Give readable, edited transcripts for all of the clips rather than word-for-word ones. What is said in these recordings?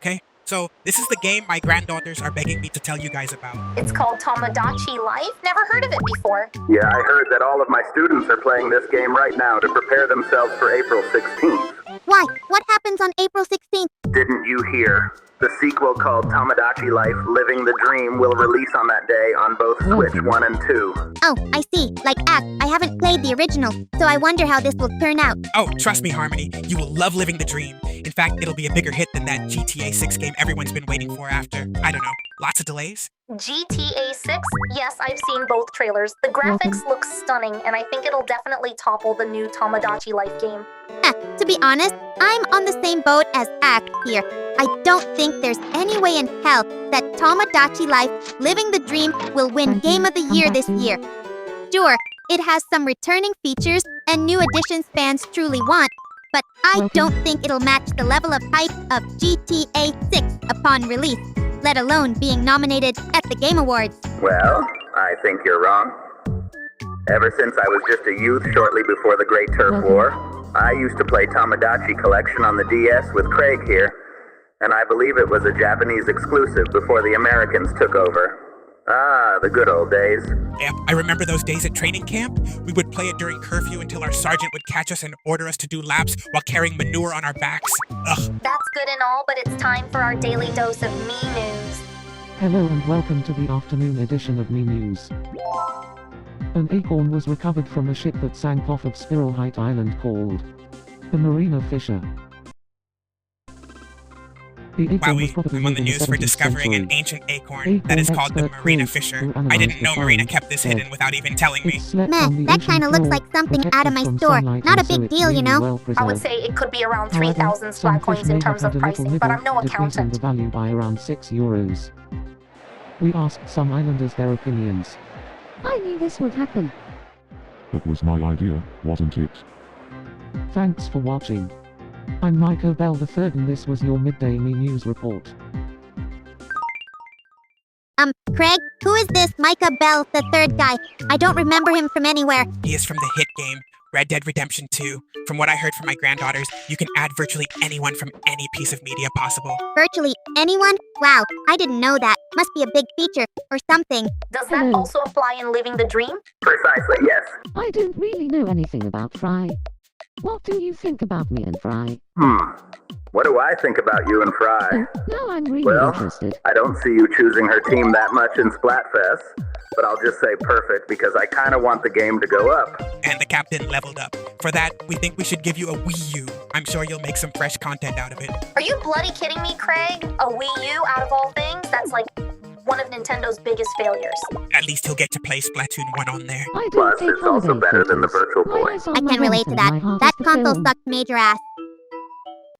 okay? So, this is the game my granddaughters are begging me to tell you guys about. It's called Tomodachi Life? Never heard of it before. Yeah, I heard that all of my students are playing this game right now to prepare themselves for April 16th. Why? What happens on April 16th? Didn't you hear? The sequel called Tomodachi Life Living the Dream will release on that day on both Switch 1 and 2. Oh, I see. Like Act. I haven't played the original, so I wonder how this will turn out. Oh, trust me, Harmony, you will love Living the Dream. In fact, it'll be a bigger hit than that GTA 6 game everyone's been waiting for after, I don't know, lots of delays? GTA 6? Yes, I've seen both trailers. The graphics look stunning, and I think it'll definitely topple the new Tomodachi Life game. To be honest, I'm on the same boat as Act here. I don't think there's any way in hell that Tomodachi Life Living the Dream will win Game of the Year this year. Sure, it has some returning features and new additions fans truly want, but I don't think it'll match the level of hype of GTA 6 upon release, let alone being nominated at the Game Awards. Well, I think you're wrong. Ever since I was just a youth shortly before the Great Turf War, I used to play Tomodachi Collection on the DS with Craig here, and I believe it was a Japanese exclusive before the Americans took over. Ah, the good old days. Yep, I remember those days at training camp. We would play it during curfew until our sergeant would catch us and order us to do laps while carrying manure on our backs. Ugh. That's good and all, but it's time for our daily dose of me news. Hello and welcome to the afternoon edition of Me News. An acorn was recovered from a ship that sank off of Spiralhite Island called the Marina Fisher. The acorn was probably I'm on the made in news for 17th discovering an century. ancient acorn that is called the Marina Fisher. I didn't know Marina kept this hidden without even telling me. Meh, that kinda looks like something out of my store. Not a big deal, you know? I would say it could be around 3,000 splat coins in terms of pricing, but I'm no decreasing accountant. the value by around €6. We asked some islanders their opinions. I knew this would happen. That was my idea, wasn't it? Thanks for watching. I'm Micah Bell III and this was your Midday Me News Report. Craig, who is this Micah Bell, the third guy? I don't remember him from anywhere. He is from the hit game, Red Dead Redemption 2. From what I heard from my granddaughters, you can add virtually anyone from any piece of media possible. Virtually anyone? Wow, I didn't know that. Must be a big feature, or something. Does that also apply in Living the Dream? Precisely, yes. I don't really know anything about Fry. What do you think about me and Fry? What do I think about you and Fry? Now I'm really Well, interested. I don't see you choosing her team that much in Splatfest, but I'll just say perfect because I kind of want the game to go up. And the captain leveled up. For that, we think we should give you a Wii U. I'm sure you'll make some fresh content out of it. Are you bloody kidding me, Craig? A Wii U out of all things? That's like one of Nintendo's biggest failures. At least he'll get to play Splatoon 1 on there. I don't Plus, take it's also holiday better than the photos. Virtual My Boy. eyes are I my can relate health to and that. my heart That is the console film. sucked major ass.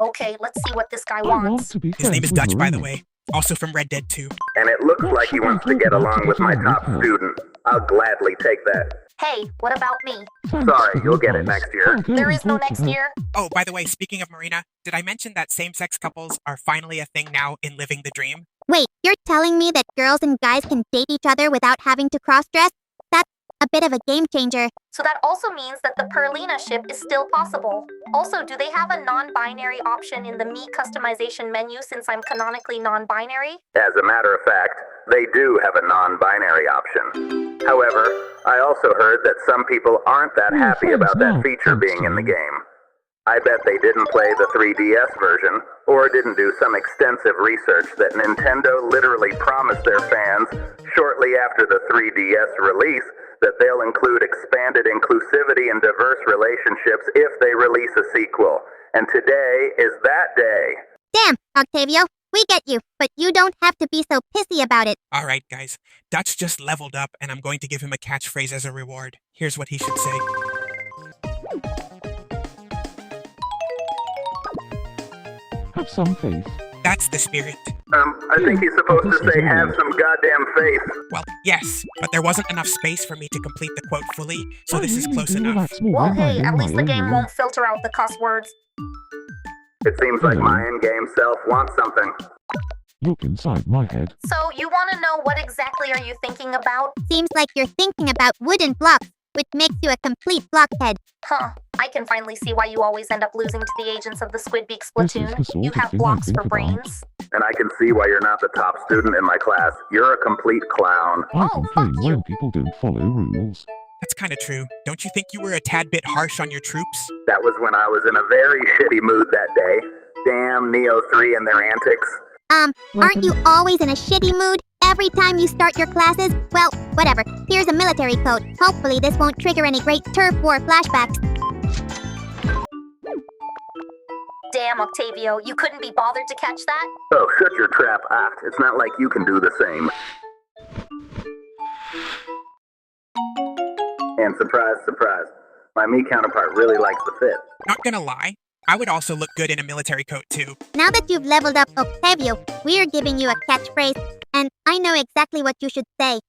Okay, let's see what this guy I want wants. to be His name is friends with Dutch, by the Marina. way. Also from Red Dead 2. And it looks like he wants to get along with my top student. I'll gladly take that. Hey, what about me? Thanks Sorry, for you'll you get it guys. next year. I'll go There and is no talk to next her. year. Oh, by the way, speaking of Marina, did I mention that same-sex couples are finally a thing now in Living the Dream? Wait, you're telling me that girls and guys can date each other without having to cross-dress? That's a bit of a game changer. So that also means that the Perlina ship is still possible. Also, do they have a non-binary option in the Me customization menu since I'm canonically non-binary? As a matter of fact, they do have a non-binary option. However, I also heard that some people aren't that happy about that feature being in the game. I bet they didn't play the 3DS version, or didn't do some extensive research that Nintendo literally promised their fans shortly after the 3DS release that they'll include expanded inclusivity and diverse relationships if they release a sequel. And today is that day. Damn, Octavio, we get you, but you don't have to be so pissy about it. Alright, guys. Dutch just leveled up, and I'm going to give him a catchphrase as a reward. Here's what he should say. Have some faith. That's the spirit. I think he's supposed to say, have some goddamn faith. Well, yes, but there wasn't enough space for me to complete the quote fully, so this is close enough. Relax more. Well, I hey, know at my least the own game rule. won't filter out the cuss words. It seems like my in-game self wants something. Look inside my head. So, you want to know what exactly are you thinking about? Seems like you're thinking about wooden blocks. which makes you a complete blockhead. Huh. I can finally see why you always end up losing to the agents of the Squidbeak This is Splatoon. the sort You of have thing I blocks think for about. brains. And I can see why you're not the top student in my class. You're a complete clown. I Oh, complain fuck you. when people don't follow rules. That's kind of true. Don't you think you were a tad bit harsh on your troops? That was when I was in a very shitty mood that day. Damn Neo 3 and their antics. Aren't you always in a shitty mood every time you start your classes? Well, whatever. Here's a military code. Hopefully this won't trigger any great turf war flashbacks. Damn, Octavio, you couldn't be bothered to catch that? Oh, shut your trap, Acht. It's not like you can do the same. And surprise, surprise, my me counterpart really likes the fit. Not gonna lie, I would also look good in a military coat too. Now that you've leveled up Octavio, we're giving you a catchphrase, and I know exactly what you should say.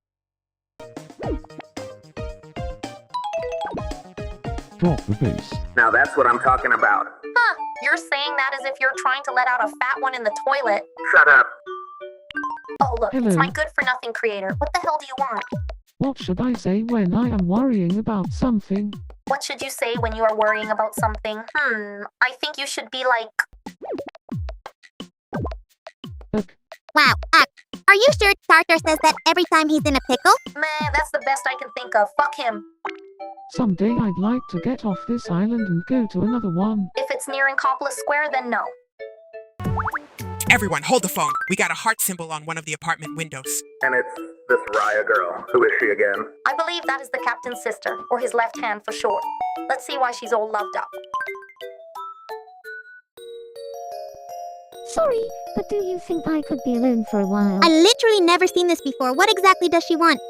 Drop the bass. Now that's what I'm talking about. Huh. You're saying that as if you're trying to let out a fat one in the toilet. Shut up. Oh, look, it's Hello. my good-for-nothing creator. What the hell do you want? What should I say when I am worrying about something? What should you say when you are worrying about something? I think you should be like... Wow, Act, are you sure Tartar says that every time he's in a pickle? Meh, that's the best I can think of. Fuck him. Someday I'd like to get off this island and go to another one. If it's near Incopolis Square, then no. Everyone, hold the phone. We got a heart symbol on one of the apartment windows. And it's this Raya girl. Who is she again? I believe that is the captain's sister, or his left hand for sure. Let's see why she's all loved up. Sorry, but do you think I could be alone for a while? I literally never seen this before. What exactly does she want?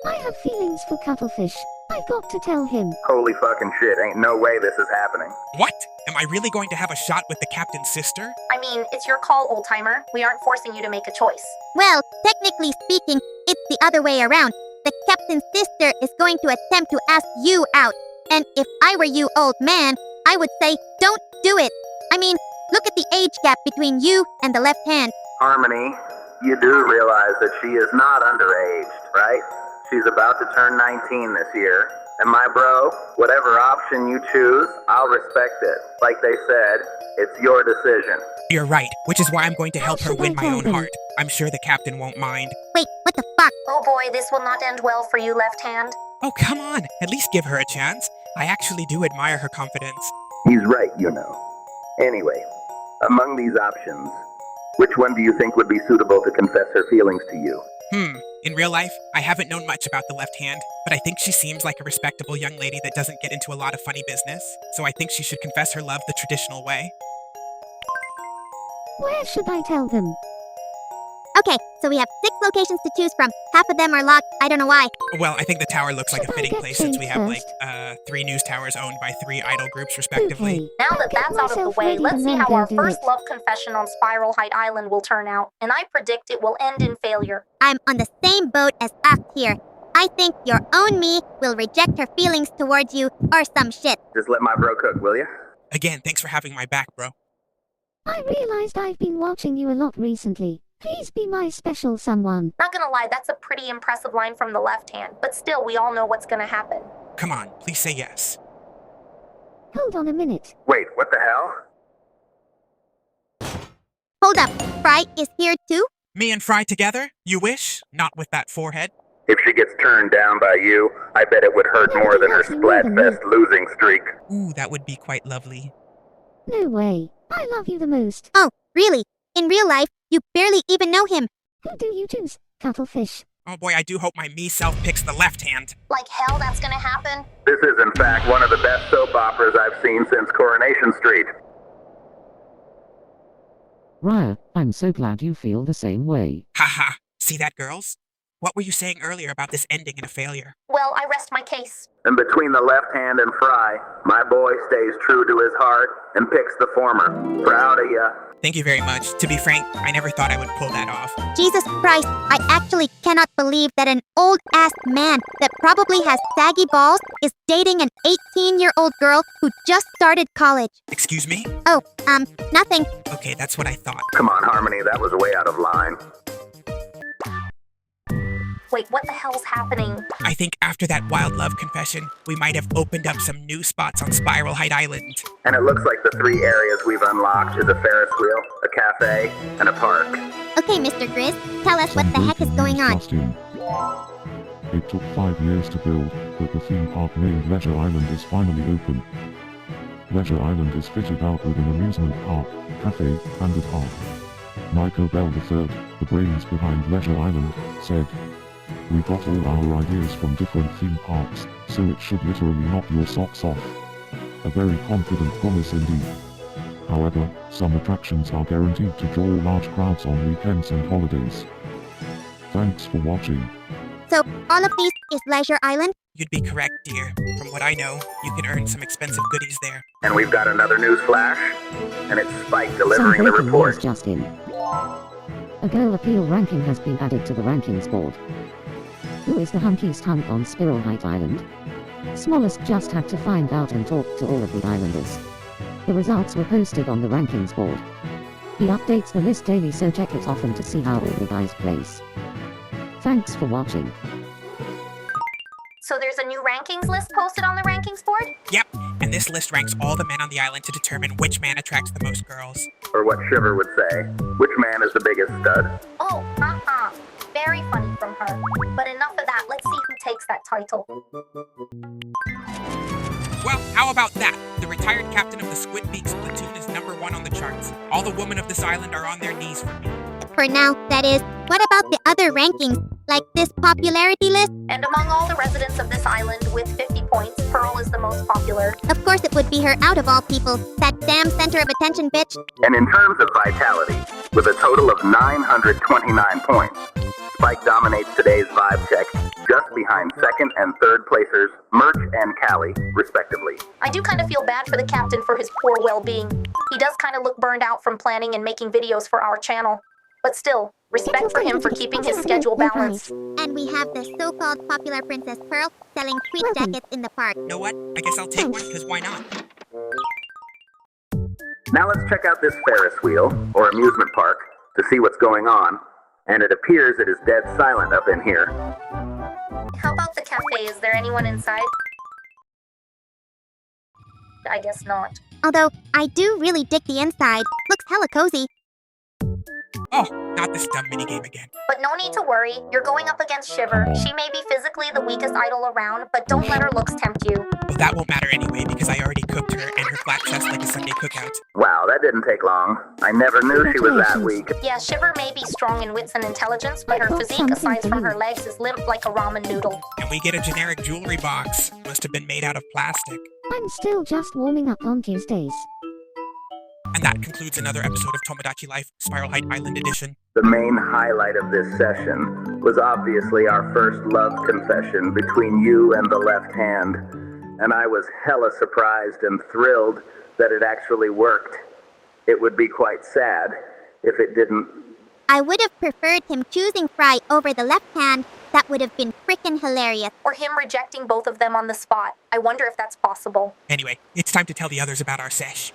I have feelings for Cuttlefish. I've got to tell him. Holy fucking shit, ain't no way this is happening. What? Am I really going to have a shot with the captain's sister? I mean, it's your call, old-timer. We aren't forcing you to make a choice. Well, technically speaking, it's the other way around. The captain's sister is going to attempt to ask you out. And if I were you, old man, I would say, don't do it. I mean, look at the age gap between you and the left hand. Harmony, you do realize that she is not underage, right? She's about to turn 19 this year. And my bro, whatever option you choose, I'll respect it. Like they said, it's your decision. You're right, which is why I'm going to help her should win I my tell own them? heart. I'm sure the captain won't mind. Wait, what the fuck? Oh boy, this will not end well for you, left hand. Oh, come on. At least give her a chance. I actually do admire her confidence. He's right, you know. Anyway, among these options, which one do you think would be suitable to confess her feelings to you? In real life, I haven't known much about the left hand, but I think she seems like a respectable young lady that doesn't get into a lot of funny business, so I think she should confess her love the traditional way. Where should I tell them? Okay, so we have 6 locations to choose from. Half of them are locked. I don't know why. Well, I think the tower looks like a Should I fitting get place since we have, changed 3 news towers owned by 3 idol groups respectively. Okay. Now that Get that's out of the myself way, ready let's and see then how go our do first it. love confession on Spiralhite Island will turn out, and I predict it will end in failure. I'm on the same boat as Acht here. I think your own me will reject her feelings towards you or some shit. Just let my bro cook, will you? Again, thanks for having my back, bro. I realized I've been watching you a lot recently. Please be my special someone. Not gonna lie, that's a pretty impressive line from the left hand, but still, we all know what's gonna happen. Come on, please say yes. Hold on a minute. Wait, what the hell? Hold up, Fry is here too? Me and Fry together? You wish? Not with that forehead. If she gets turned down by you, I bet it would hurt more than her Splatfest losing streak. Ooh, that would be quite lovely. No way. I love you the most. Oh, really? In real life, you barely even know him. Who do you choose? Cuttlefish. Oh boy, I do hope my me self picks the left hand. Like hell, that's gonna happen? This is, in fact, one of the best soap operas I've seen since Coronation Street. Raya, I'm so glad you feel the same way. Haha. See that, girls? What were you saying earlier about this ending in a failure? Well, I rest my case. And between the left hand and Fry, my boy stays true to his heart and picks the former. Proud of ya. Thank you very much. To be frank, I never thought I would pull that off. Jesus Christ, I actually cannot believe that an old-ass man that probably has saggy balls is dating an 18-year-old girl who just started college. Excuse me? Oh, nothing. Okay, that's what I thought. Come on, Harmony, that was way out of line. Wait, what the hell's happening? I think after that wild love confession, we might have opened up some new spots on Spiralhite Island. And it looks like the 3 areas we've unlocked is a Ferris wheel, a cafe, and a park. Okay, Mr. Grizz, tell us what the heck is going on. It took 5 years to build, but the theme park named Leisure Island is finally open. Leisure Island is fitted out with an amusement park, cafe, and a park. Michael Bell III, the brains behind Leisure Island, said, "We got all our ideas from different theme parks, so it should literally knock your socks off." A very confident promise indeed. However, some attractions are guaranteed to draw large crowds on weekends and holidays. Thanks for watching. So, all of these is Leisure Island? You'd be correct, dear. From what I know, you can earn some expensive goodies there. And we've got another news flash, and it's Spike Some delivering the breaking report. news just in. A girl appeal ranking has been added to the rankings board. Who is the hunkiest hunk on Spiralhite Island? Smallest just had to find out and talk to all of the islanders. The results were posted on the rankings board. He updates the list daily, so check it often to see how all the guys place. Thanks for watching. So there's a new rankings list posted on the rankings board? Yep, and this list ranks all the men on the island to determine which man attracts the most girls. Or what Shiver would say, which man is the biggest stud? Oh, very funny from her. But enough of that, let's see who takes that title. Well, how about that? The retired captain of the Squid Beaks platoon is #1 on the charts. All the women of this island are on their knees for me. For now, that is. What about the other rankings, like this popularity list? And among all the residents of this island with 50 points, Pearl is the most popular. Of course it would be her out of all people. That damn center of attention bitch. And in terms of vitality, with a total of 929 points, Spike dominates today's vibe check, just behind second and third placers, Merch and Callie, respectively. I do kind of feel bad for the captain for his poor well-being. He does kind of look burned out from planning and making videos for our channel. But still, respect for him for keeping his schedule balanced. And we have the so-called popular Princess Pearl selling tweed jackets in the park. You know what? I guess I'll take one, because why not? Now let's check out this Ferris wheel, or amusement park, to see what's going on. And it appears it is dead silent up in here. How about the cafe? Is there anyone inside? I guess not. Although, I do really dig the inside. Looks hella cozy. Oh, not this dumb minigame again. But no need to worry, you're going up against Shiver. She may be physically the weakest idol around, but don't let her looks tempt you. Well, that won't matter anyway, because I already cooked her and her flat chest like a Sunday cookout. Wow, that didn't take long. I never knew she was that weak. Yeah, Shiver may be strong in wits and intelligence, but her physique, aside from her legs, is limp like a ramen noodle. And we get a generic jewelry box. Must have been made out of plastic. I'm still just warming up on Tuesdays. And that concludes another episode of Tomodachi Life, Spiralhite Island Edition. The main highlight of this session was obviously our first love confession between you and the left hand. And I was hella surprised and thrilled that it actually worked. It would be quite sad if it didn't. I would have preferred him choosing Fry over the left hand. That would have been frickin' hilarious. Or him rejecting both of them on the spot. I wonder if that's possible. Anyway, it's time to tell the others about our sesh.